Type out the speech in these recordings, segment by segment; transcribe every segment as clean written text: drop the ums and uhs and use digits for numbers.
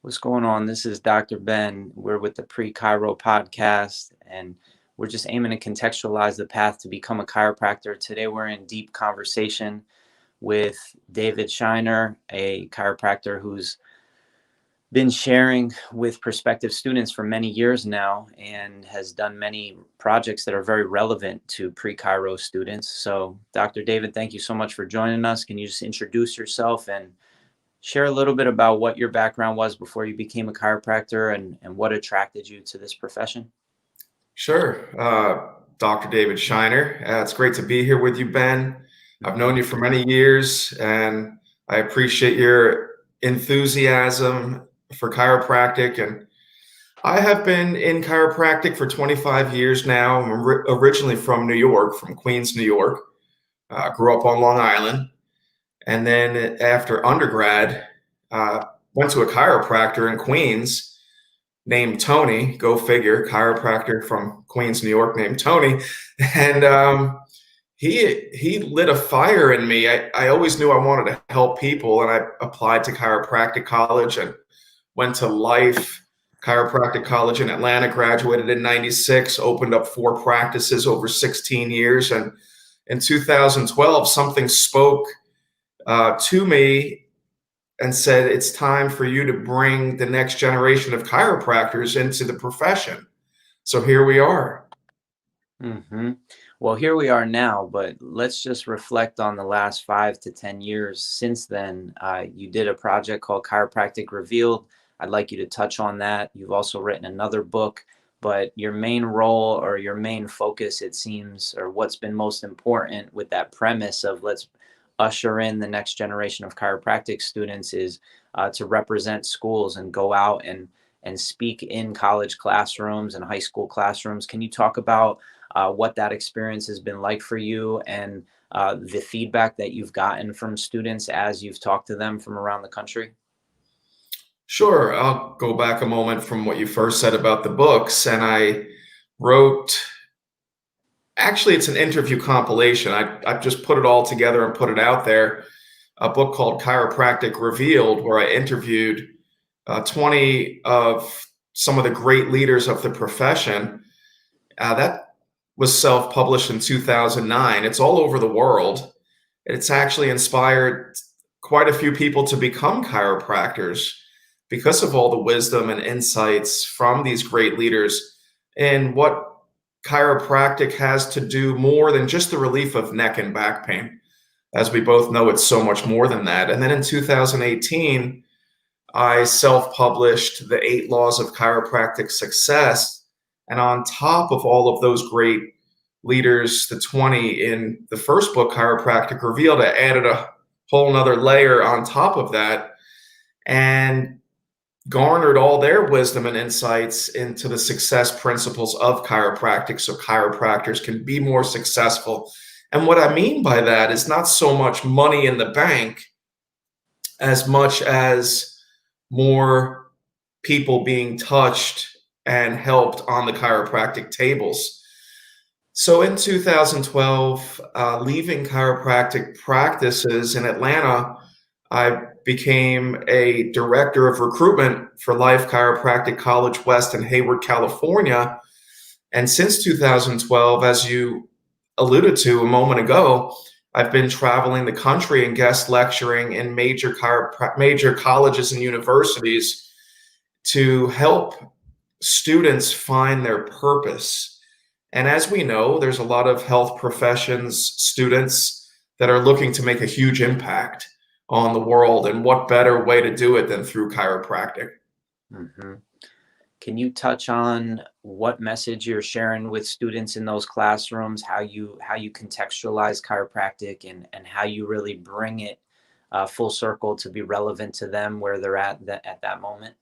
What's going on? This is Dr. Ben. We're with the Pre-Chiro podcast, and we're just aiming to contextualize the path to become a chiropractor. Today, we're in deep conversation with David Scheiner, a chiropractor who's been sharing with prospective students for many years now and has done many projects that are very relevant to pre-Chiro students. So, Dr. David, thank you so much for joining us. Can you just introduce yourself and share a little bit about what your background was before you became a chiropractor and what attracted you to this profession? Sure. Dr. David Scheiner. It's great to be here with you, Ben. I've known you for many years, and I appreciate your enthusiasm for chiropractic. And I have been in chiropractic for 25 years now. I'm originally from New York, from Queens, New York. Grew up on Long Island. And then after undergrad, went to a chiropractor in Queens named Tony, go figure, chiropractor from Queens, New York, named Tony, and he lit a fire in me. I always knew I wanted to help people, and I applied to chiropractic college and went to Life Chiropractic College in Atlanta. Graduated in '96, opened up 4 practices over 16 years, and in 2012, something spoke to me and said, it's time for you to bring the next generation of chiropractors into the profession. So here we are. Mm-hmm. Well, here we are now, but let's just reflect on the last 5 to 10 years since then. You did a project called Chiropractic Revealed. I'd like you to touch on that. You've also written another book, but your main role or your main focus, it seems, or what's been most important with that premise of let's usher in the next generation of chiropractic students is to represent schools and go out and speak in college classrooms and high school classrooms. Can you talk about what that experience has been like for you and the feedback that you've gotten from students as you've talked to them from around the country? Sure. I'll go back a moment from what you first said about the books. And I wrote, actually, it's an interview compilation. I just put it all together and put it out there. A book called Chiropractic Revealed, where I interviewed 20 of some of the great leaders of the profession. That was self-published in 2009. It's all over the world. It's actually inspired quite a few people to become chiropractors because of all the wisdom and insights from these great leaders and what chiropractic has to do more than just the relief of neck and back pain. As we both know, it's so much more than that. And then in 2018, I self-published The 8 Laws of Chiropractic Success. And on top of all of those great leaders, the 20 in the first book, Chiropractic Revealed, I added a whole nother layer on top of that and garnered all their wisdom and insights into the success principles of chiropractic so chiropractors can be more successful. And what I mean by that is not so much money in the bank as much as more people being touched and helped on the chiropractic tables. So in 2012, leaving chiropractic practices in Atlanta, I became a director of recruitment for Life Chiropractic College West in Hayward, California. And since 2012, as you alluded to a moment ago, I've been traveling the country and guest lecturing in major colleges and universities to help students find their purpose. And as we know, there's a lot of health professions students that are looking to make a huge impact on the world. And what better way to do it than through chiropractic? Mm-hmm. Can you touch on what message you're sharing with students in those classrooms, how you contextualize chiropractic and how you really bring it full circle to be relevant to them where they're at that moment?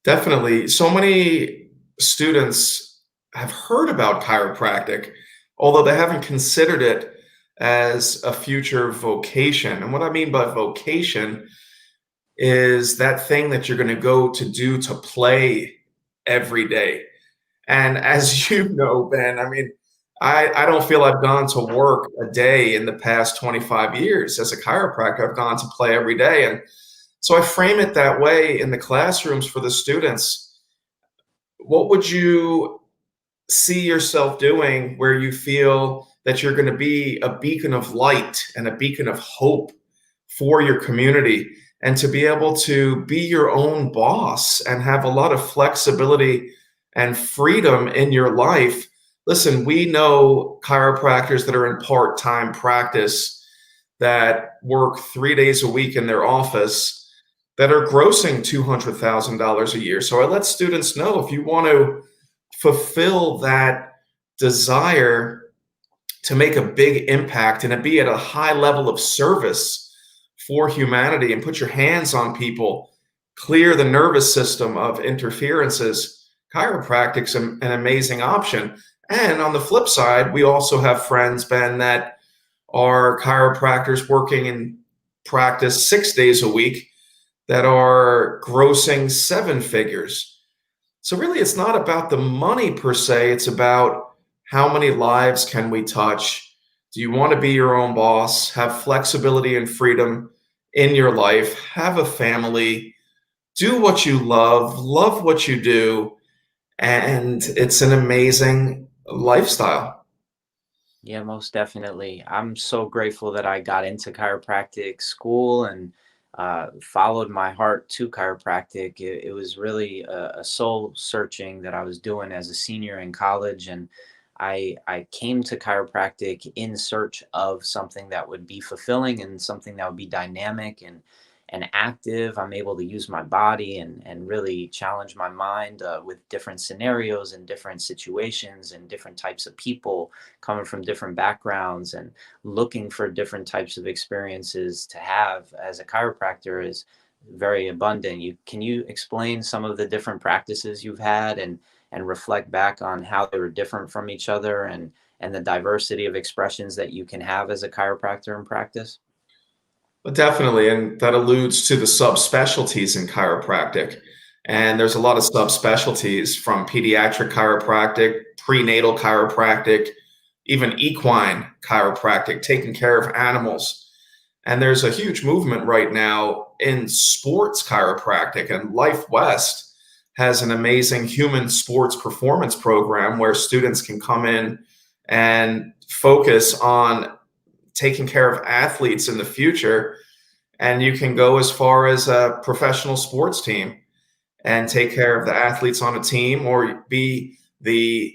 Definitely. So many students have heard about chiropractic, although they haven't considered it as a future vocation. And what I mean by vocation is that thing that you're going to go to do to play every day. And as you know, Ben, I mean, I don't feel I've gone to work a day in the past 25 years as a chiropractor. I've gone to play every day. And So I frame it that way in the classrooms for the students. What would you see yourself doing where you feel that you're going to be a beacon of light and a beacon of hope for your community, and to be able to be your own boss and have a lot of flexibility and freedom in your life? Listen, we know chiropractors that are in part-time practice that work 3 days a week in their office that are grossing $200,000 a year. So I let students know, if you want to fulfill that desire to make a big impact and to be at a high level of service for humanity and put your hands on people, clear the nervous system of interferences, chiropractic's an amazing option. And on the flip side, we also have friends, Ben, that are chiropractors working in practice 6 days a week that are grossing seven figures. So really, it's not about the money per se. It's about how many lives can we touch? Do you want to be your own boss, have flexibility and freedom in your life, have a family, do what you love what you do, and it's an amazing lifestyle. Yeah, most definitely. I'm so grateful that I got into chiropractic school and followed my heart to chiropractic. It was really a soul searching that I was doing as a senior in college, and I came to chiropractic in search of something that would be fulfilling and something that would be dynamic and active. I'm able to use my body and really challenge my mind with different scenarios and different situations and different types of people coming from different backgrounds, and looking for different types of experiences to have as a chiropractor is very abundant. Can you explain some of the different practices you've had and reflect back on how they were different from each other, and the diversity of expressions that you can have as a chiropractor in practice? But definitely, and that alludes to the subspecialties in chiropractic. And there's a lot of subspecialties, from pediatric chiropractic, prenatal chiropractic, even equine chiropractic, taking care of animals. And there's a huge movement right now in sports chiropractic, and Lifewest has an amazing human sports performance program where students can come in and focus on taking care of athletes in the future. And you can go as far as a professional sports team and take care of the athletes on a team, or be the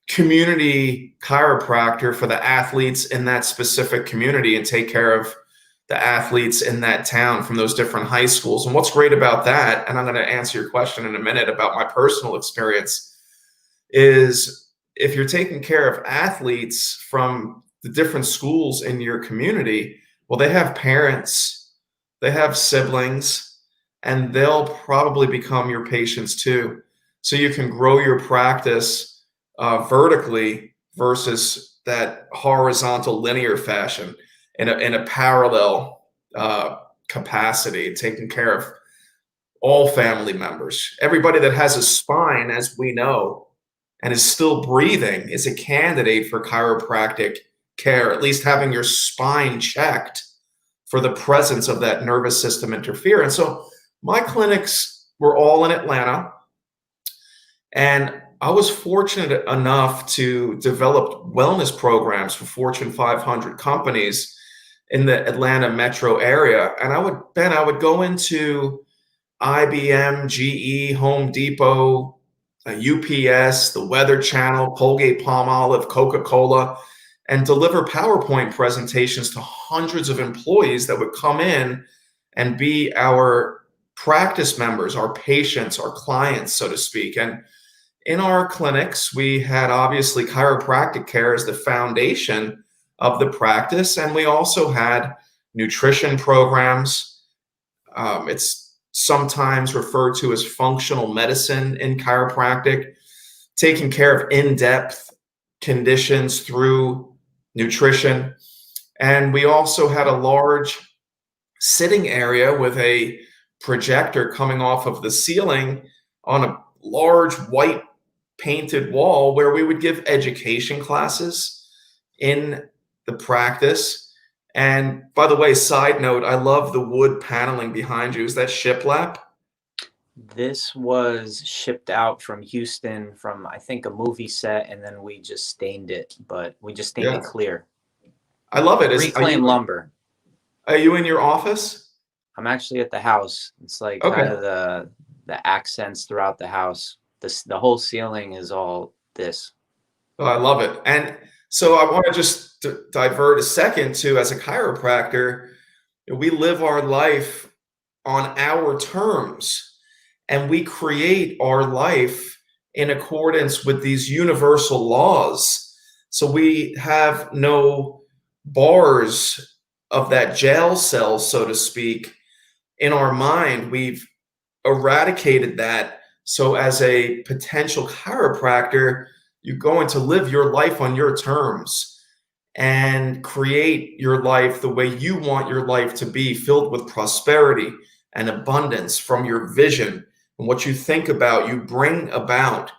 community chiropractor for the athletes in that specific community and take care of the athletes in that town from those different high schools. And what's great about that, and I'm going to answer your question in a minute about my personal experience, is if you're taking care of athletes from the different schools in your community, well, they have parents, they have siblings, and they'll probably become your patients too. So you can grow your practice vertically versus that horizontal linear fashion, in a parallel capacity, taking care of all family members. Everybody that has a spine, as we know, and is still breathing is a candidate for chiropractic care, at least having your spine checked for the presence of that nervous system interference. So my clinics were all in Atlanta, and I was fortunate enough to develop wellness programs for Fortune 500 companies in the Atlanta metro area. And I would go into IBM, GE, Home Depot, UPS, the Weather Channel, Colgate Palmolive, Coca-Cola, and deliver PowerPoint presentations to hundreds of employees that would come in and be our practice members, our patients, our clients, so to speak. And in our clinics, we had obviously chiropractic care as the foundation of the practice, and we also had nutrition programs. It's sometimes referred to as functional medicine in chiropractic, taking care of in-depth conditions through nutrition. And we also had a large sitting area with a projector coming off of the ceiling on a large white painted wall, where we would give education classes in the practice. And by the way, side note, I love the wood paneling behind you. Is that shiplap? This was shipped out from Houston from, I think, a movie set, and then we just stained it, but we just stained it Yeah, clear. I love it. Is Reclaimed lumber. are you in your office? I'm actually at the house. It's like kind Okay. of the accents throughout the house. The whole ceiling is all this. Oh, I love it. And so I want to just divert a second to, as a chiropractor, we live our life on our terms, and we create our life in accordance with these universal laws. So we have no bars of that jail cell, so to speak, in our mind. We've eradicated that. So, as a potential chiropractor, you're going to live your life on your terms and create your life the way you want your life to be, filled with prosperity and abundance from your vision and what you think about, you bring about.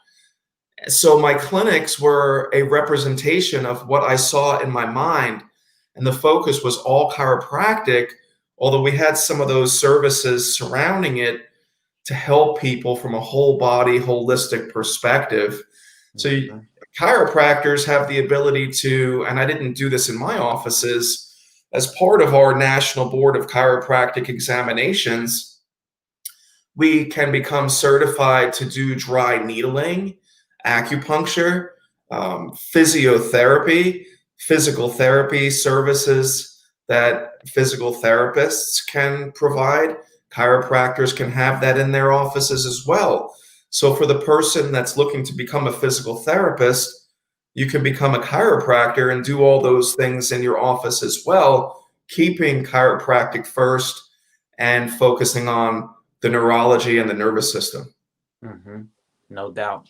So, my clinics were a representation of what I saw in my mind, and the focus was all chiropractic, although we had some of those services surrounding it to help people from a whole body, holistic perspective. So Mhm. chiropractors have the ability to, and I didn't do this in my offices, as part of our National Board of Chiropractic examinations, we can become certified to do dry needling, acupuncture, physiotherapy, physical therapy services that physical therapists can provide. Chiropractors can have that in their offices as well. So, for the person that's looking to become a physical therapist, you can become a chiropractor and do all those things in your office as well, keeping chiropractic first and focusing on the neurology and the nervous system. Hmm. No doubt.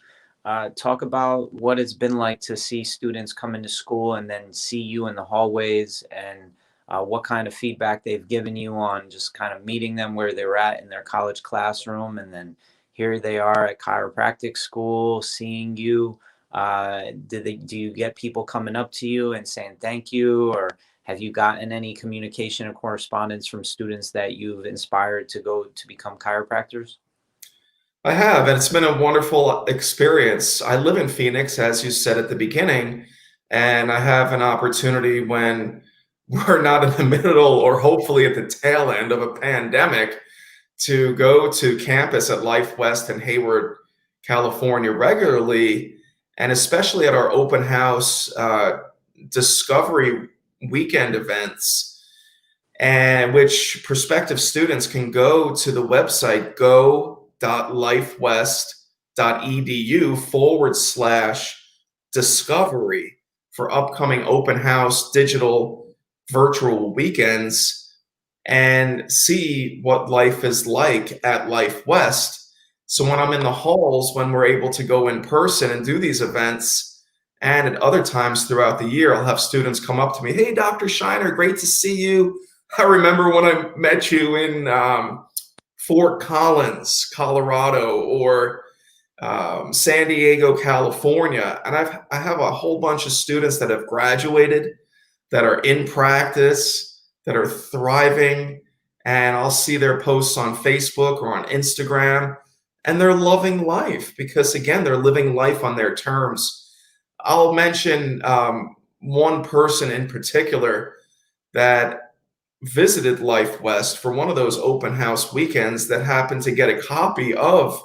Talk about what it's been like to see students come into school and then see you in the hallways, and what kind of feedback they've given you on just kind of meeting them where they're at in their college classroom. And then here they are at chiropractic school seeing you. Do you get people coming up to you and saying thank you, or have you gotten any communication or correspondence from students that you've inspired to go to become chiropractors? I have, and it's been a wonderful experience. I live in Phoenix, as you said at the beginning, and I have an opportunity when we're not in the middle or hopefully at the tail end of a pandemic to go to campus at Lifewest in Hayward, California regularly, and especially at our open house discovery weekend events, and which prospective students can go to the website go.lifewest.edu/discovery for upcoming open house digital virtual weekends and see what life is like at Life West. So when I'm in the halls, when we're able to go in person and do these events, and at other times throughout the year, I'll have students come up to me, "Hey, Dr. Scheiner, great to see you. I remember when I met you in Fort Collins, Colorado, or San Diego, California." And I have a whole bunch of students that have graduated, that are in practice, that are thriving, and I'll see their posts on Facebook or on Instagram, and they're loving life because, again, they're living life on their terms. I'll mention one person in particular that visited Life West for one of those open house weekends that happened to get a copy of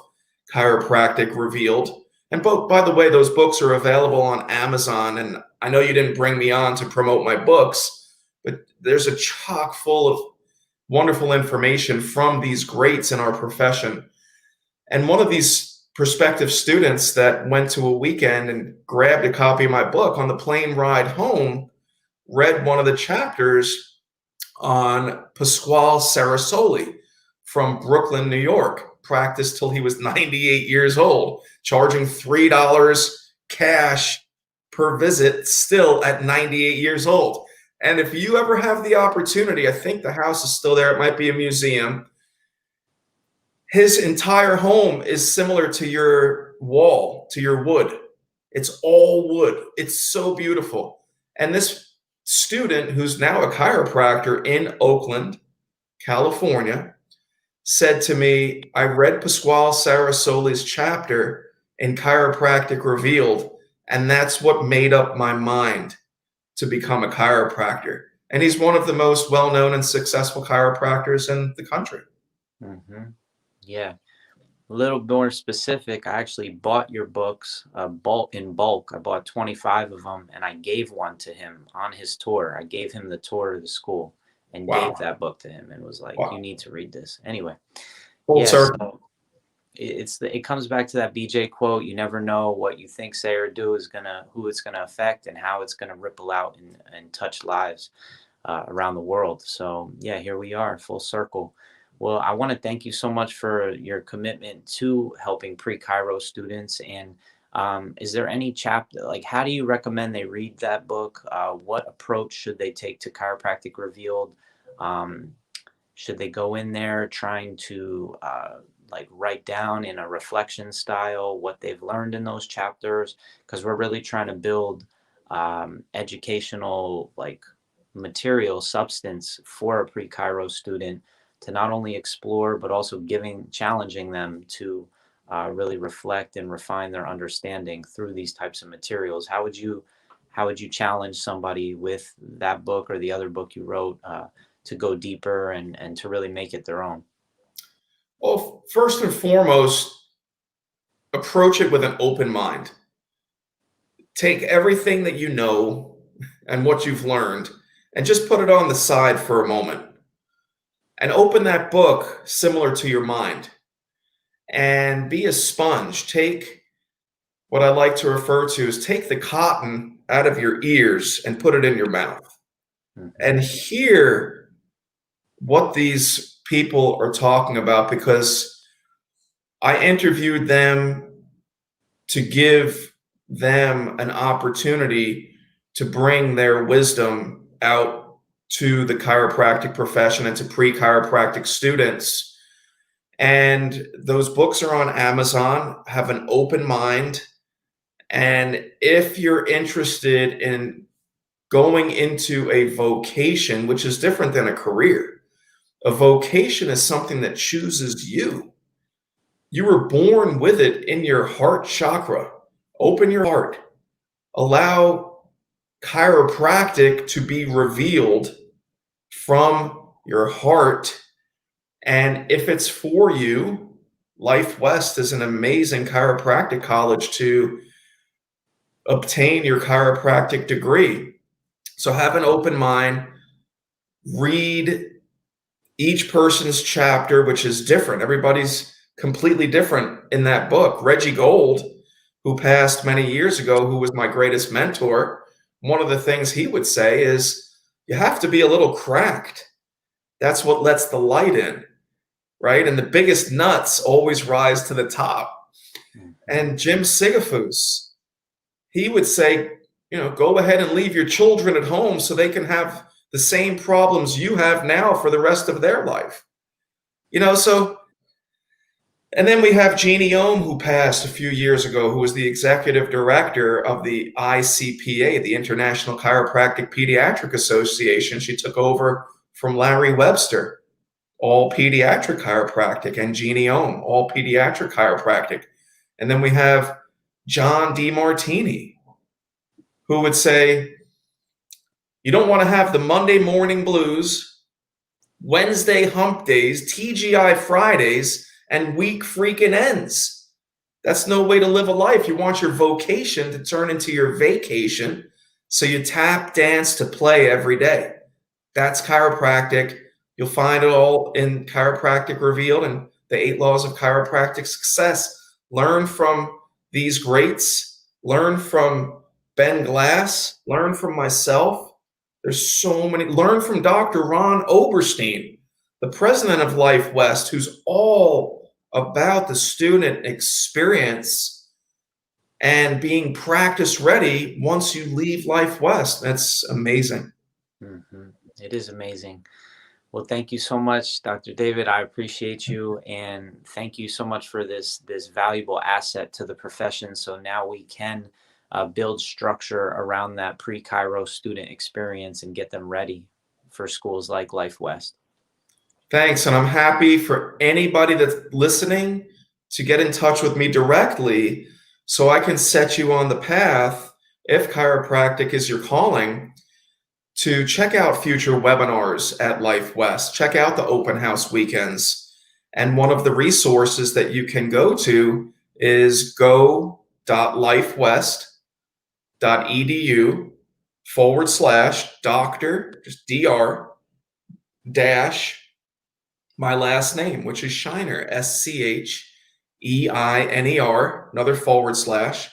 Chiropractic Revealed. And by the way, those books are available on Amazon. And I know you didn't bring me on to promote my books, but there's a chock full of wonderful information from these greats in our profession. And one of these prospective students that went to a weekend and grabbed a copy of my book on the plane ride home read one of the chapters on Pasquale Sarasoli from Brooklyn, New York. Practiced till he was 98 years old, charging $3 cash per visit, still at 98 years old. And if you ever have the opportunity, I think the house is still there. It might be a museum. His entire home is similar to your wall, to your wood. It's all wood. It's so beautiful. And this student who's now a chiropractor in Oakland, California, said to me, I read Pasquale Sarasoli's chapter in Chiropractic Revealed, and that's what made up my mind to become a chiropractor. And he's one of the most well known and successful chiropractors in the country. Hmm. Yeah. A little more specific, I actually bought your books in bulk. I bought 25 of them and I gave one to him on his tour. I gave him the tour of the school and gave Wow. that book to him and was like, you Wow. need to read this. Anyway, Full yeah, circle. so it comes back to that BJ quote, you never know what you think, say, or do is gonna who it's gonna affect and how it's gonna ripple out and touch lives around the world. So yeah, here we are, full circle. Well, I want to thank you so much for your commitment to helping pre-Chiro students. And is there any chapter, like, how do you recommend they read that book? What approach should they take to Chiropractic Revealed? Um, should they go in there trying to like write down in a reflection style what they've learned in those chapters? Because we're really trying to build educational like material substance for a pre-Chiro student to not only explore but also challenging them to really reflect and refine their understanding through these types of materials. How would you challenge somebody with that book or the other book you wrote to go deeper and to really make it their own? Well, first and foremost, approach it with an open mind. Take everything that you know and what you've learned and just put it on the side for a moment and open that book similar to your mind and be a sponge. Take what I like to refer to as take the cotton out of your ears and put it in your mouth Mhm. and hear what these people are talking about because I interviewed them to give them an opportunity to bring their wisdom out to the chiropractic profession and to pre-chiropractic students. And those books are on Amazon. Have an open mind. And if you're interested in going into a vocation, which is different than a career, a vocation is something that chooses you. You were born with it in your heart chakra. Open your heart. Allow chiropractic to be revealed from your heart. And if it's for you, Lifewest is an amazing chiropractic college to obtain your chiropractic degree. So have an open mind, read each person's chapter, which is different. Everybody's completely different in that book. Reggie Gold, who passed many years ago, who was my greatest mentor, one of the things he would say is, you have to be a little cracked. That's what lets the light in, right? And the biggest nuts always rise to the top. Mhm. And Jim Sigafus, he would say, go ahead and leave your children at home so they can have the same problems you have now for the rest of their life. So and then we have Jeannie Ohm, who passed a few years ago, who was the executive director of the ICPA, the International Chiropractic Pediatric Association. She took over from Larry Webster, all pediatric chiropractic, and Jeannie Ohm, all pediatric chiropractic. And then we have John DeMartini, who would say, you don't want to have the Monday morning blues, Wednesday hump days, TGI Fridays, and week freaking ends. That's no way to live a life. You want your vocation to turn into your vacation. So you tap dance to play every day. That's chiropractic. You'll find it all in Chiropractic Revealed and the 8 Laws of Chiropractic Success. Learn from these greats. Learn from Ben Glass. Learn from myself. There's so many. Learn from Dr. Ron Oberstein, the president of Lifewest, who's all about the student experience and being practice ready once you leave Lifewest. That's amazing. Mhm. It is amazing. Well, thank you so much, Dr. David. I appreciate you, and thank you so much for this valuable asset to the profession. So now we can build structure around that pre-Chiro student experience and get them ready for schools like Lifewest. Thanks. And I'm happy for anybody that's listening to get in touch with me directly so I can set you on the path, if chiropractic is your calling, to check out future webinars at Lifewest. Check out the open house weekends. And one of the resources that you can go to is go.lifewest.edu/doctor, just DR, dash my last name, which is Scheiner, Scheiner, another /.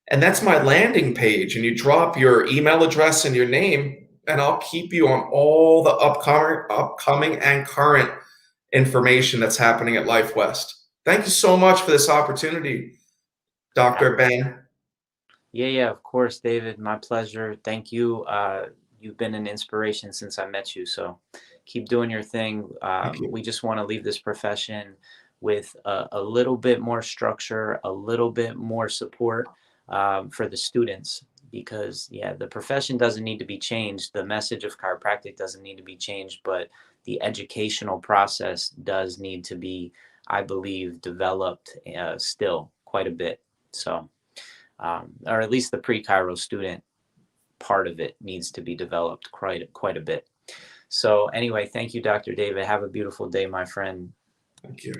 And that's my landing page. And you drop your email address and your name, and I'll keep you on all the upcoming and current information that's happening at Lifewest. Thank you so much for this opportunity, Dr. Ben. Yeah, of course, David. My pleasure. Thank you. You've been an inspiration since I met you. So keep doing your thing. Thank you. We just want to leave this profession with a little bit more structure, a little bit more support for the students. Because, yeah, the profession doesn't need to be changed. The message of chiropractic doesn't need to be changed, but the educational process does need to be, I believe, developed still quite a bit. So, or at least the pre-Chiro student part of it needs to be developed quite a bit. So anyway, thank you, Dr. David. Have a beautiful day, my friend. Thank you.